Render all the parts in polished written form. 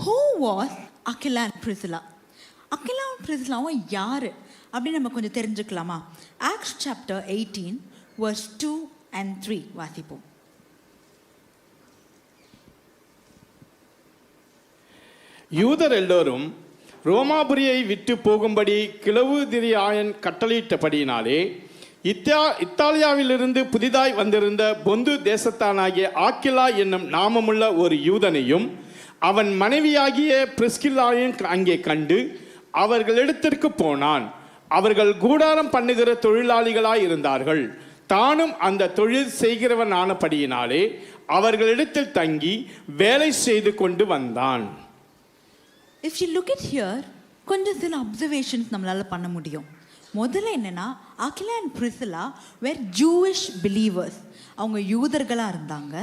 Who was Aquila and Priscilla? Aquila and Priscilla யாரு அப்படின்னு நம்ம கொஞ்சம் தெரிஞ்சுக்கலாமா? Acts chapter 18 verse 2 and 3 வாசிப்போம். யூதர் எல்லோரும் ரோமாபுரியை விட்டு போகும்படி கிளவுதிரியாயன் கட்டளையிட்டபடியினாலே இத்தாலியாவிலிருந்து புதிதாய் வந்திருந்த பொந்து தேசத்தானாகிய ஆக்கிலா என்னும் நாமமுள்ள ஒரு யூதனையும் அவன் மனைவியாகிய பிரிஸ்கில்லாவையும் அங்கே கண்டு அவர்களிடத்திற்கு போனான். அவர்கள் கூடாரம் பண்ணுகிற தொழிலாளிகளாய் இருந்தார்கள். தானும் அந்த தொழில் செய்கிறவனானபடியினாலே அவர்களிடத்தில் தங்கி வேலை செய்து கொண்டு வந்தான். If you look at here, கொஞ்சம் சில observations நம்மளால பண்ண முடியும். முதல்ல என்னன்னா, Aquila and Priscilla were Jewish believers. அவங்க யூதர்களா இருந்தாங்க.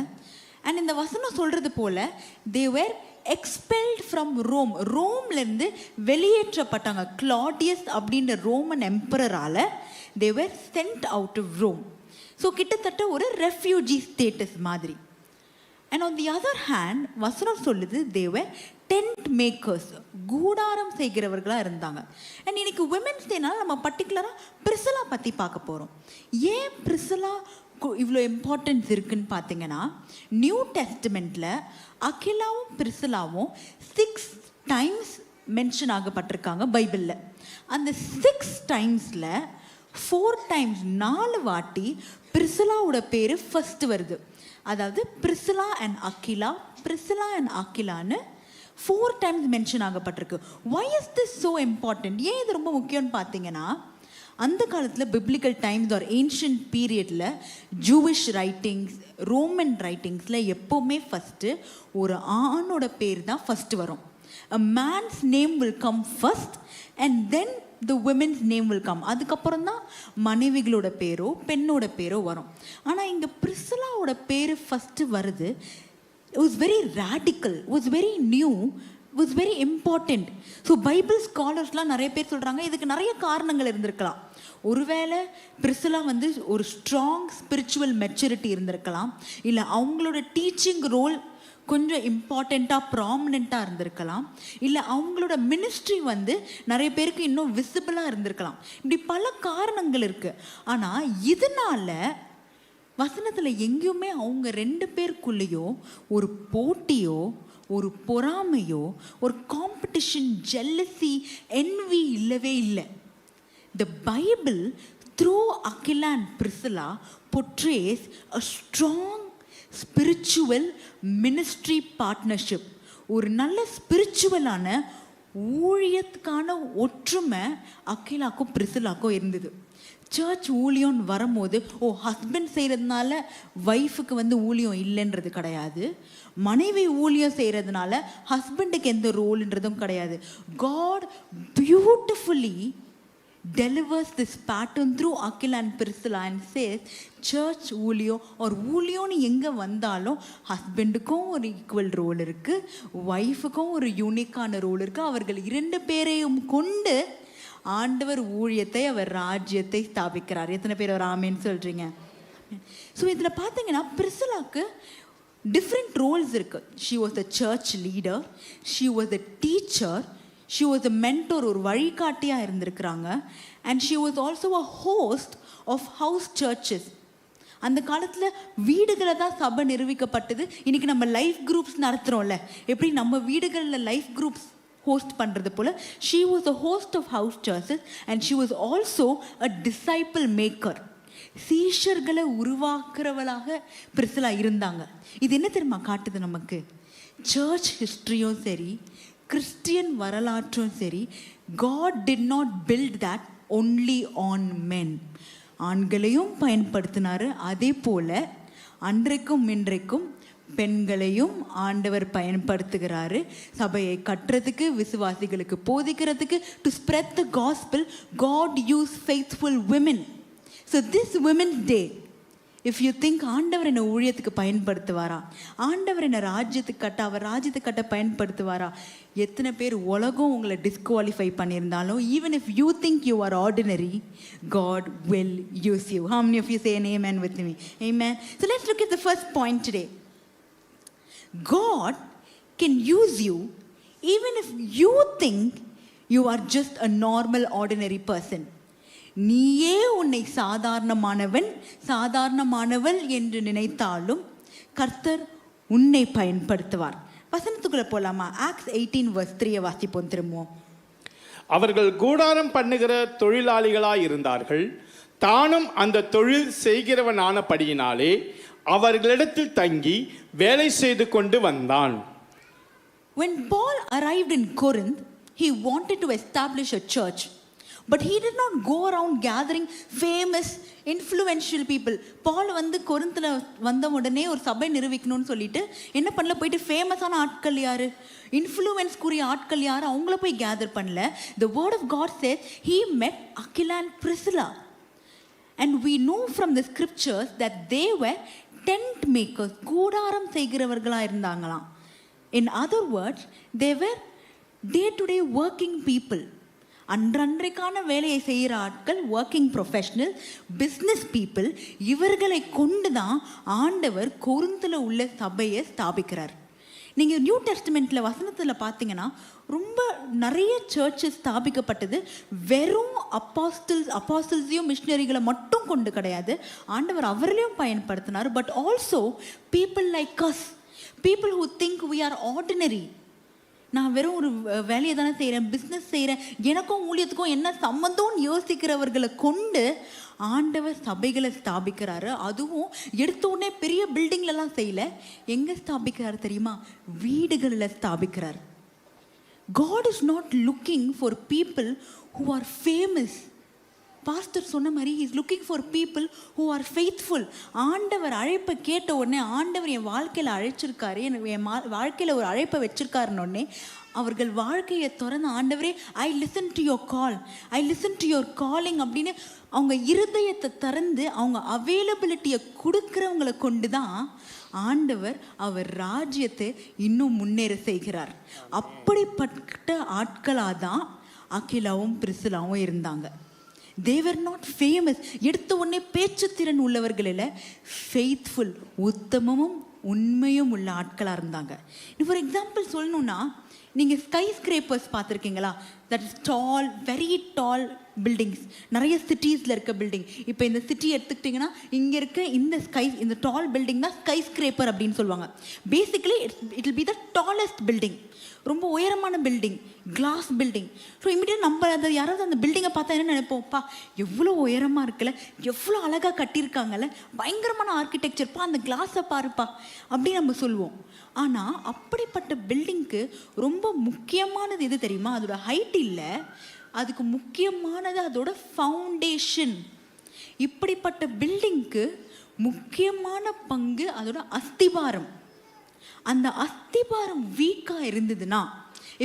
அண்ட் இந்த வசனம் சொல்றது போல they were expelled from Rome. ரோம்லேருந்து வெளியேற்றப்பட்டாங்க. கிளாடியஸ் அப்படின்ற ரோமன் எம்பரரால they were sent out of Rome. So கிட்டத்தட்ட ஒரு ரெஃப்யூஜி ஸ்டேட்டஸ் மாதிரி. And on the other hand வசனம் சொல்லுது they were டென்ட் மேக்கர்ஸ், கூடாரம் செய்கிறவர்களாக இருந்தாங்க. அண்ட் இன்னைக்கு விமென்ஸ் டேனால நம்ம பர்டிகுலராக பிரிசிலா பற்றி பார்க்க போகிறோம். ஏன் பிரிசிலா இவ்வளோ இம்பார்ட்டன்ஸ் இருக்குன்னு பார்த்தீங்கன்னா, நியூ டெஸ்டிமெண்ட்டில் அகிலாவும் பிரிசிலாவும் 6 times மென்ஷன் ஆகப்பட்டிருக்காங்க பைபிளில். அந்த 6 timesல 4 times 4 வாட்டி பிரிசிலாவோட பேர் ஃபர்ஸ்ட் வருது. அதாவது Priscilla and Aquila, Priscilla and அகிலான்னு 4 times மென்ஷன் ஆகப்பட்டிருக்கு. why is this so important? ஏன் இது ரொம்ப முக்கியம்னு பார்த்தீங்கன்னா, அந்த காலத்தில் பிப்ளிக்கல் டைம்ஸ் ஆர் ஏன்ஷியன்ட் பீரியடில் ஜூவிஷ் ரைட்டிங்ஸ், ரோமன் ரைட்டிங்ஸில் எப்போவுமே ஃபஸ்ட்டு ஒரு ஆணோட பேர் தான் ஃபஸ்ட்டு வரும். a man's name will come first and then the women's name will come. அதுக்கப்புறம் தான் மனைவிகளோட பேரோ பெண்ணோட பேரோ வரும். ஆனால் இங்கே பிரிசிலாவோட பேர் ஃபஸ்ட்டு வருது. It was very radical, it was very new, it was very important. So Bible ஸ்காலர்ஸ்லாம் நிறைய பேர் சொல்கிறாங்க இதுக்கு நிறைய காரணங்கள் இருந்திருக்கலாம். ஒருவேளை பிரிசிலா ஒரு ஸ்ட்ராங் ஸ்பிரிச்சுவல் மெச்சூரிட்டி இருந்திருக்கலாம், இல்லை அவங்களோட டீச்சிங் ரோல் கொஞ்சம் இம்பார்ட்டண்ட்டாக ப்ராமினெண்ட்டாக இருந்திருக்கலாம், இல்லை அவங்களோட மினிஸ்ட்ரி நிறைய பேருக்கு இன்னும் விசிபிளாக இருந்திருக்கலாம். இப்படி பல காரணங்கள் இருக்குது. ஆனால் இதனால வசனத்தில் எங்கேயுமே அவங்க 2 பேருக்குள்ளேயோ ஒரு போட்டியோ ஒரு பொறாமையோ ஒரு காம்படிஷன், ஜெல்லசி, என்வி இல்லவே இல்லை. The Bible through Akila and Priscilla portrays a strong spiritual ministry partnership. ஒரு நல்ல ஸ்பிரிச்சுவலான ஊழியத்துக்கான ஒற்றுமை அகிலாக்கும் பிரிசிலாக்கும் இருந்தது. சர்ச் ஊழியம் வரும்போது ஹஸ்பண்ட் செய்கிறதுனால ஒய்ஃபுக்கு ஊழியம் இல்லைன்றது கிடையாது, மனைவி ஊழியம் செய்கிறதுனால ஹஸ்பண்டுக்கு எந்த ரோல்ன்றதும் கிடையாது. God beautifully delivers this pattern through Aquila and Priscilla and says church ஊழியம் ஒரு ஊழியம்னு எங்கே வந்தாலும் ஹஸ்பண்டுக்கும் ஒரு ஈக்குவல் ரோல் இருக்குது, ஒய்ஃபுக்கும் ஒரு யூனிக்கான ரோல் இருக்குது. அவர்கள் 2 பேரையும் கொண்டு ஆண்டவர் ஊழியத்தை, அவர் ராஜ்யத்தை ஸ்தாபிக்கிறார். எத்தனை பேர் அவர் ஆமேன்னு சொல்கிறீங்க? ஸோ இதில் பார்த்தீங்கன்னா பிரிசிலாக்கு டிஃப்ரெண்ட் ரோல்ஸ் இருக்குது. She was a church leader, she was a teacher, she was a mentor, ஒரு வழிகாட்டியாக இருந்திருக்கிறாங்க. And she was also a host of house churches. அந்த காலத்தில் வீடுகளை தான் சபை நிரூபிக்கப்பட்டது. இன்றைக்கி நம்ம லைஃப் குரூப்ஸ் நடத்துகிறோம்ல, எப்படி நம்ம வீடுகளில் லைஃப் குரூப்ஸ் ஹோஸ்ட் பண்ணுறது போல் she was a host of house churches and she was also a disciple maker. சீஷர்களை உருவாக்குறவளாக பிரிசிலா இருந்தாங்க. இது என்ன தெரியுமா காட்டுது நமக்கு? சர்ச் ஹிஸ்ட்ரியும் சரி, கிறிஸ்டியன் வரலாற்றும் சரி, God did not build that only on men. ஆண்களையும் பயன்படுத்தினார். அதே போல் அன்றைக்கும் இன்றைக்கும் பெண்களையும் ஆண்டவர் பயன்படுத்துகிறாரு. சபையை கட்டுறதுக்கு, விசுவாசிகளுக்கு போதிக்கிறதுக்கு, to spread the gospel. God used faithful women. So this women's day, if you think ஆண்டவர் என்ன ஊழியத்துக்கு பயன்படுத்துவாரா, ஆண்டவர் என்ன ராஜ்யத்துக்கு கட்ட, அவர் ராஜ்யத்தை கட்ட பயன்படுத்துவாரா? எத்தனை பேர் உலகம் உங்களை டிஸ்குவாலிஃபை பண்ணியிருந்தாலும், even if you think you are ordinary, God will use you. How many of you say an amen with me? Amen. So let's look at the first point today. God can use you even if you think you are just a normal ordinary person, நீயே உன்னை சாதாரணமானவள் என்று நினைத்தாலும் கர்த்தர் உன்னை பயன்படுத்துவார். வசனத்துக்குள்ள போலாமா? Acts 18:3 வாசிப்போம் திரும்பவும். அவர்கள் கூடாரம் பண்ணுகிற தொழிலாளிகளாய் இருந்தார்கள். தானும் அந்த தொழில் செய்கிறவனானபடியினாலே அவர்களிடத்தில் தங்கி வேலை செய்து கொண்டு வந்தான். When Paul arrived in Corinth, he wanted to establish a church, but he did not go around gathering famous influential people. பால் கொரிந்தில வந்த உடனே ஒரு சபை நிறுவிக்கணும்னு சொல்லிட்டு என்ன பண்ணல, போயிட்டு ஃபேமஸான ஆட்கள் யாரு, இன்ஃப்ளூயன்ஸ்க்குரிய ஆட்கள் யாரு, அவங்கள போய் கேதர் பண்ணல. The word of God says he met Aquila and Priscilla, and we know from the scriptures that they were tent makers, கூடாரம் செய்கிறவர்களா இருந்தாங்களாம். In other words, they were day-to-day working people. அன்றைக்கான வேலையை செய்கிற ஆட்கள், ஒர்க்கிங் ப்ரொஃபஷனல், பிஸ்னஸ் பீப்புள். இவர்களை கொண்டு தான் ஆண்டவர் கொரிந்தில் உள்ள சபையை ஸ்தாபிக்கிறார். நீங்கள் நியூ டெஸ்டிமெண்ட்டில் வசனத்தில் பார்த்தீங்கன்னா ரொம்ப நிறைய சர்ச்சஸ் ஸ்தாபிக்கப்பட்டது வெறும் அப்பாஸ்டல்ஸையும் மிஷினரிகளை மட்டும் கொண்டு கிடையாது. ஆண்டவர் அவர்களையும் பயன்படுத்தினார். But also people like us, people who think we are ordinary. நான் வெறும் ஒரு வேலையை தானே செய்கிறேன், பிஸ்னஸ் செய்கிறேன், எனக்கும் ஊழியத்துக்கும் என்ன சம்மந்தம்னு யோசிக்கிறவர்களை கொண்டு ஆண்டவர் சபைகளை ஸ்தாபிக்கிறாரு. அதுவும் எடுத்த உடனே பெரிய பில்டிங்லலாம் செய்யல. எங்கே ஸ்தாபிக்கிறாரு தெரியுமா? வீடுகளில் ஸ்தாபிக்கிறார். God is not looking for people who are famous. Pastor சொன்ன மாதிரி he is looking for people who are faithful. ஆண்டவர் அழைப்பை கேட்ட உடனே, ஆண்டவர் என் வாழ்க்கையில் அழைச்சிருக்காரு, என் வாழ்க்கையில் ஒரு அழைப்பை வச்சிருக்காருன்னொடனே அவர்கள் வாழ்க்கையை திறந்து, ஆண்டவரே I listen to your call, I listen to your calling அப்படின்னு அவங்க இருதயத்தை திறந்து அவங்க அவைலபிலிட்டியை கொடுக்குறவங்களை கொண்டு தான் ஆண்டவர் அவர் ராஜ்யத்தை இன்னும் முன்னேற செய்கிறார். அப்படிப்பட்ட ஆட்களாக தான் அகிலாவும் பிரிசிலாவும் இருந்தாங்க. They were not famous. எடுத்த உடனே பேச்சு திறன் உள்ளவர்கள் இல்லை, ஃபெய்த்ஃபுல், உத்தமமும் உண்மையும் உள்ள ஆட்களாக இருந்தாங்க. ஃபார் எக்ஸாம்பிள் சொல்லணும்னா, நீங்கள் ஸ்கை ஸ்கிரேப்பர்ஸ் பார்த்துருக்கீங்களா? That is doll, very tall buildings. நிறைய சிட்டிஸில் இருக்க பில்டிங். இப்போ இந்த சிட்டி எடுத்துக்கிட்டிங்கன்னா இங்கே இருக்க இந்த டால் பில்டிங் தான் ஸ்கை ஸ்கிரேப்பர் அப்படின்னு சொல்லுவாங்க. Basically it will be the tallest building, ரொம்ப உயரமான building, glass building. So immediate நம்ம அதை யாராவது அந்த பில்டிங்கை பார்த்தா என்ன நினைப்போம்ப்பா, எவ்வளோ உயரமாக இருக்குல்ல, எவ்வளோ அழகாக கட்டியிருக்காங்கல்ல, பயங்கரமான ஆர்கிடெக்சர்ப்பா, அந்த கிளாஸை பாருப்பா அப்படின்னு நம்ம சொல்லுவோம். ஆனால் அப்படிப்பட்ட பில்டிங்க்கு ரொம்ப முக்கியமானது எது தெரியுமா? அதோட ஹைட் இல்லை, அதுக்கு முக்கியமானது அதோட ஃபவுண்டேஷன். இப்படிப்பட்ட பில்டிங்க்கு முக்கியமான பங்கு அதோட அஸ்திபாரம். அந்த அஸ்திபாரம் வீக்காக இருந்ததுன்னா,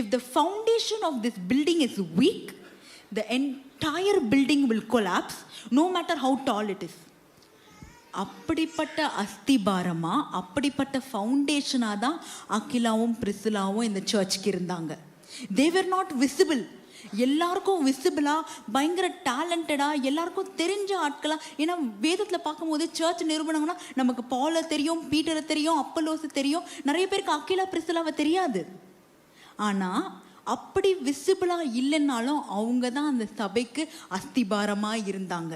if the foundation of this building is weak, the entire building will collapse, no matter how tall it is. அப்படிப்பட்ட அஸ்திபாரமா, அப்படிப்பட்ட ஃபவுண்டேஷனாக தான் அகிலாவும் பிரிசிலாவும் இந்த சர்ச்சுக்கு இருந்தாங்க. they were not visible. எல்லாருக்கும் விசிபிளாக, பயங்கர டேலண்டடாக, எல்லாருக்கும் தெரிஞ்ச ஆட்களாக. ஏன்னா வேதத்தில் பார்க்கும்போது சர்ச் நிறுவனங்கன்னா நமக்கு பாலை தெரியும், பீட்டரை தெரியும், அப்பல்லோஸை தெரியும். நிறைய பேருக்கு அகிலா பிரிசிலாவை தெரியாது. ஆனால் அப்படி விசிபிளாக இல்லைன்னாலும் அவங்க தான் அந்த சபைக்கு அஸ்திபாரமாக இருந்தாங்க.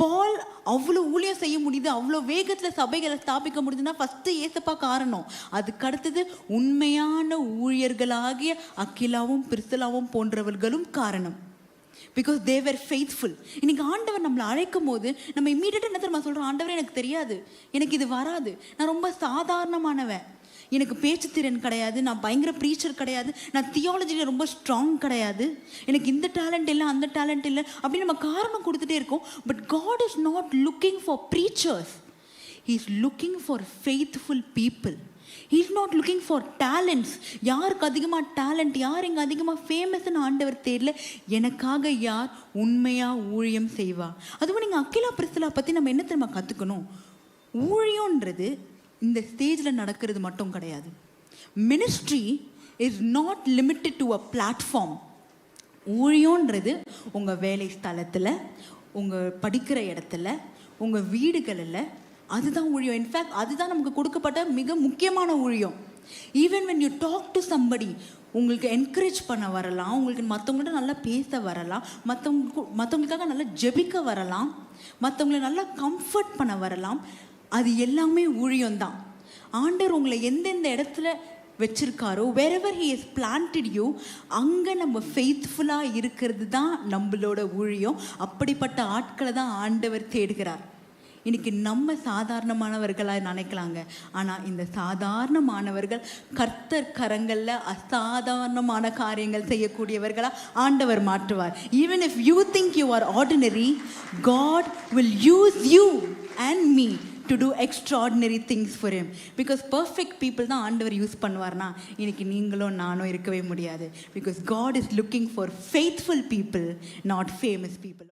பால் அவ்வளோ ஊழியம் செய்ய முடியுது, அவ்வளோ வேகத்தில் சபைகளை ஸ்தாபிக்க முடியுதுன்னா ஃபஸ்ட்டு ஏசப்பா காரணம். அதுக்கு அடுத்தது உண்மையான ஊழியர்களாகிய அகிலாவும் பிரிசிலாவும் போன்றவர்களும் காரணம். Because they were faithful. இன்னைக்கு ஆண்டவர் நம்மளை அழைக்கும் போது நம்ம இம்மீடியட்டாக என்ன தெரியுமா சொல்கிறோம்? ஆண்டவரே எனக்கு தெரியாது, எனக்கு இது வராது, நான் ரொம்ப சாதாரணமானவன், எனக்கு பேச்சு திறன் கிடையாது, நான் பயங்கர ப்ரீச்சர் கிடையாது, நான் தியாலஜியில் ரொம்ப ஸ்ட்ராங் கிடையாது, எனக்கு இந்த டேலண்ட் இல்லை, அந்த டேலண்ட் இல்லை அப்படின்னு நம்ம காரணம் கொடுத்துட்டே இருக்கோம். But God is not looking for preachers, he is looking for faithful people. He is not looking for talents. யாருக்கு அதிகமாக டேலண்ட், யார் இங்கே அதிகமாக ஃபேமஸ்ன்னு ஆண்டவர் தெரியல, எனக்காக யார் உண்மையாக ஊழியம் செய்வா. அதுவும் நீங்கள் அகிலா பிரிசிலா பற்றி நம்ம என்ன தெரியுமா கற்றுக்கணும்? ஊழியன்றது இந்த ஸ்டேஜில் நடக்கிறது மட்டும் கிடையாது. Ministry is not limited to a platform. ஊழியன்றது உங்கள் வேலை ஸ்தலத்தில், உங்கள் படிக்கிற இடத்துல, உங்கள் வீடுகளில், அதுதான் ஊழியம். இன்ஃபேக்ட் அதுதான் நமக்கு கொடுக்கப்பட்ட மிக முக்கியமான ஊழியம். Even when you talk to somebody உங்களுக்கு என்கரேஜ் பண்ண வரலாம், உங்களுக்கு மற்றவங்கள்ட்ட நல்லா பேச வரலாம், மற்றவங்களுக்காக நல்லா ஜெபிக்க வரலாம், மற்றவங்களை நல்லா கம்ஃபர்ட் பண்ண வரலாம். அது எல்லாமே ஊழியம்தான். ஆண்டவர் உங்களை எந்தெந்த இடத்துல வச்சிருக்காரோ, wherever he has planted you, அங்கே நம்ம ஃபெய்த்ஃபுல்லாக இருக்கிறது தான் நம்மளோட ஊழியம். அப்படிப்பட்ட ஆட்களை தான் ஆண்டவர் தேடுகிறார். இன்னைக்கு நம்ம சாதாரணமானவர்களாக நினைக்கலாங்க, ஆனால் இந்த சாதாரணமானவர்கள் கர்த்தர் கரங்களில் அசாதாரணமான காரியங்கள் செய்யக்கூடியவர்களாக ஆண்டவர் மாற்றுவார். Even if you think you are ordinary, God will use you and me to do extraordinary things for him. Because perfect people தான் ஆண்டவர் யூஸ் பண்ணுவார்னா இன்னைக்கு நீங்களும் நானும் இருக்கவே முடியாது. Because God is looking for faithful people, not famous people.